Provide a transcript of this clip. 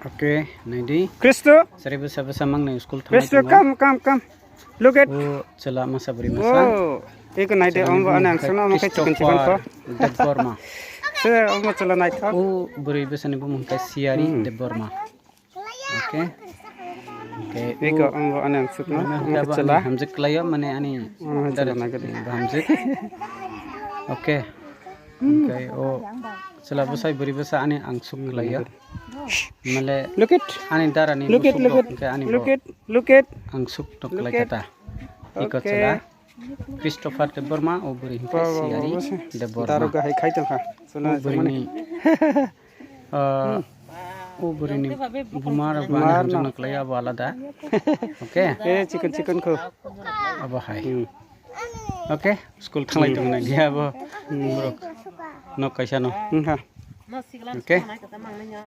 Oke, Naidi. Kristo. Seribu sama nang school thamai. Kristo, come. Look at. Oh, cela masa beri masa. Oh, iku naide ombo anang sono mo kay chicken ko. Deborma. Se ombo cela naik tho. Oh, beri besani bu mungkai siari Deborma. Oke. Oke. Iku ombo anang sukno. Cela hamzik layo mane ani. Cela nagadi. Hamzik. Oke. Oke. Oh, cela besai beri besa ani angsuk layo. Male Look it. ani darani Look it. Look it. angsuk tok kata. Iko cela Christopher Deborma o beri siari Deborma. Daruga hai khai tong ha. Sona beri o beri ni bumar bana jona klaya wala da. Oke. Chicken ko. Aba hai. Oke, school thanglai tong na dia abo. No kaisa no. Ha. Oke.